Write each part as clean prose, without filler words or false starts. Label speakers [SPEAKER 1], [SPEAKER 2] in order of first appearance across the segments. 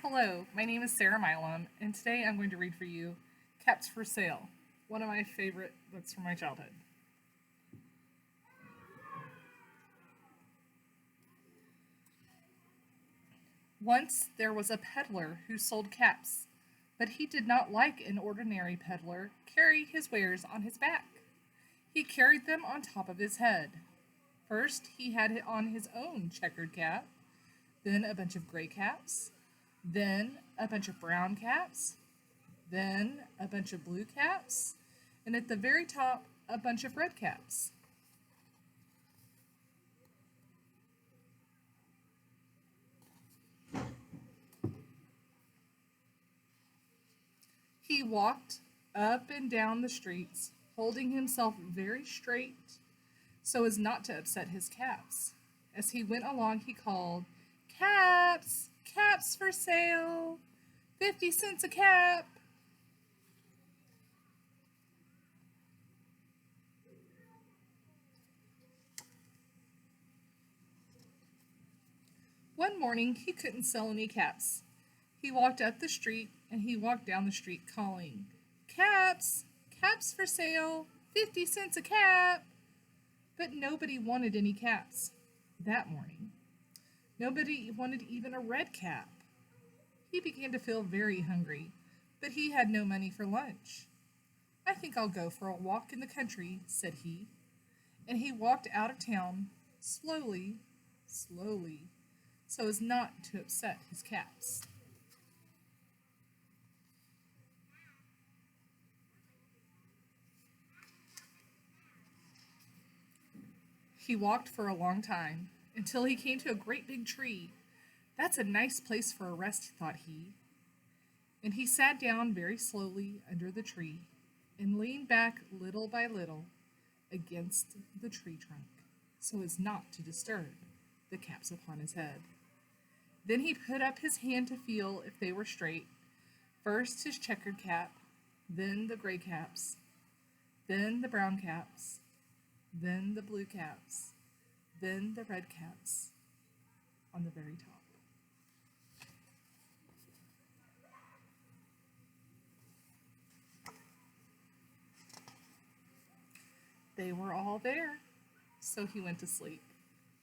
[SPEAKER 1] Hello, my name is Sarah Milam, and today I'm going to read for you Cats for Sale, one of my favorite books from my childhood. Once there was a peddler who sold caps, but he did not like an ordinary peddler carry his wares on his back. He carried them on top of his head. First, he had on his own checkered cap, then a bunch of gray caps, then a bunch of brown caps, then a bunch of blue caps, and at the very top, a bunch of red caps. He walked up and down the streets, holding himself very straight so as not to upset his caps. As he went along, he called, "Caps! Caps for sale! 50 cents a cap!" One morning, he couldn't sell any caps. He walked up the street and he walked down the street calling, "Caps! Caps for sale! 50 cents a cap!" But nobody wanted any caps that morning. Nobody wanted even a red cap. He began to feel very hungry, but he had no money for lunch. "I think I'll go for a walk in the country," said he. And he walked out of town slowly, slowly, so as not to upset his caps. He walked for a long time until he came to a great big tree. "That's a nice place for a rest," thought he. And he sat down very slowly under the tree and leaned back little by little against the tree trunk so as not to disturb the caps upon his head. Then he put up his hand to feel if they were straight. First his checkered cap, then the gray caps, then the brown caps, then the blue caps, then the red caps on the very top. They were all there, so he went to sleep.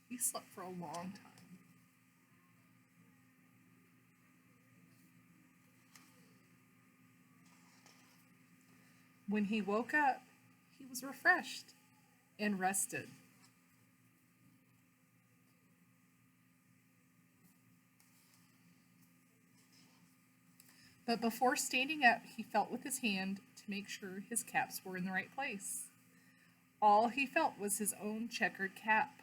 [SPEAKER 1] He slept for a long time. When he woke up, he was refreshed and rested. But before standing up, he felt with his hand to make sure his caps were in the right place. All he felt was his own checkered cap.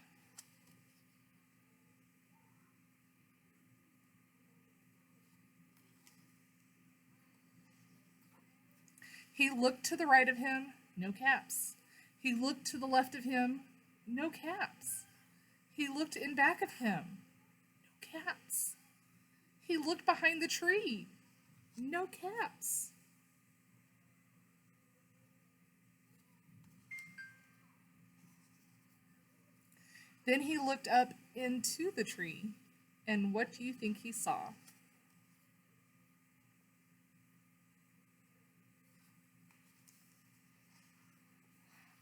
[SPEAKER 1] He looked to the right of him, no caps. He looked to the left of him, no caps. He looked in back of him, no caps. He looked behind the tree, no caps. Then he looked up into the tree, and what do you think he saw?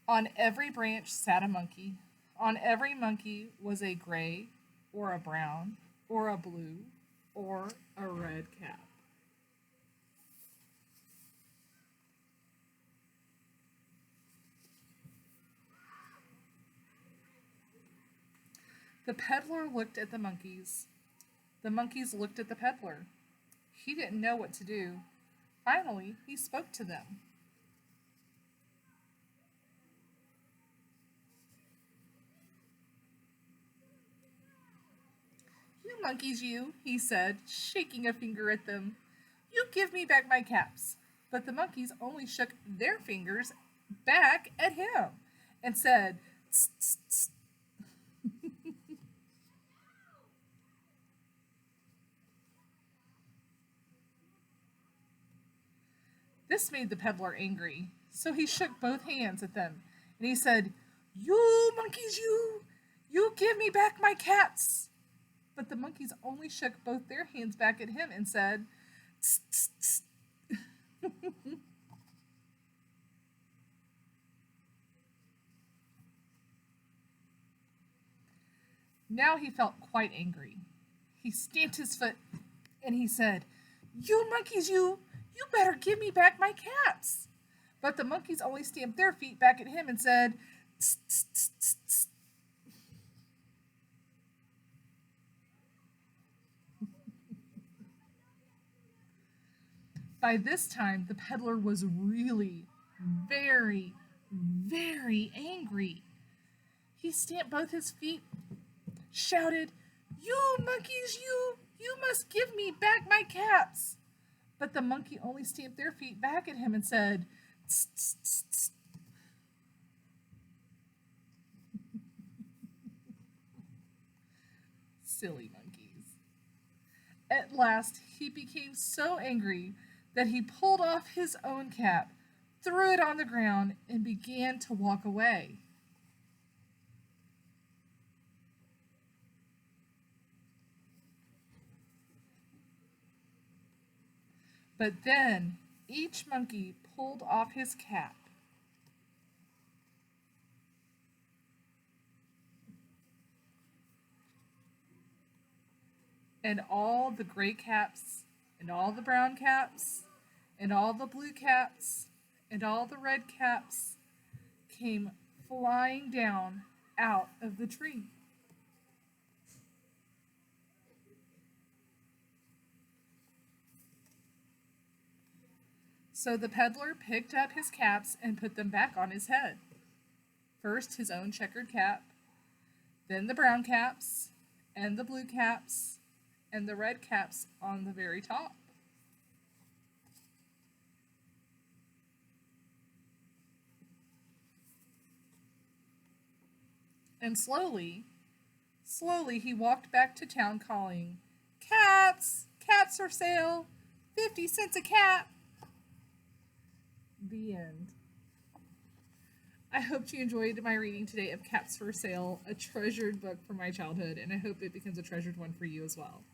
[SPEAKER 1] On every branch sat a monkey. On every monkey was a gray, or a brown, or a blue, or a red cap. The peddler looked at the monkeys. The monkeys looked at the peddler. He didn't know what to do. Finally, he spoke to them. "You monkeys, you," he said, shaking a finger at them. "You give me back my caps." But the monkeys only shook their fingers back at him and said, "Tss, tss, tss." This made the peddler angry, so he shook both hands at them and he said, "You monkeys, you give me back my caps." But the monkeys only shook both their hands back at him and said, "Tss, tss, tss." Now he felt quite angry. He stamped his foot and he said, "You monkeys, you better give me back my caps." But the monkeys only stamped their feet back at him and said, "Tss, tss, tss, tss, tss." By this time, the peddler was really very, very angry. He stamped both his feet, shouted, "You monkeys, you must give me back my caps." But the monkey only stamped their feet back at him and said, "Tss, tss, tss, tss." Silly monkeys. At last, he became so angry that he pulled off his own cap, threw it on the ground, and began to walk away. But then each monkey pulled off his cap. And all the gray caps, and all the brown caps, and all the blue caps, and all the red caps came flying down out of the tree. So the peddler picked up his caps and put them back on his head. First his own checkered cap, then the brown caps, and the blue caps, and the red caps on the very top. And slowly he walked back to town calling, "Cats! Cats for sale! 50 cents a cat!" The end. I hope you enjoyed my reading today of Cats for Sale, a treasured book from my childhood, and I hope it becomes a treasured one for you as well.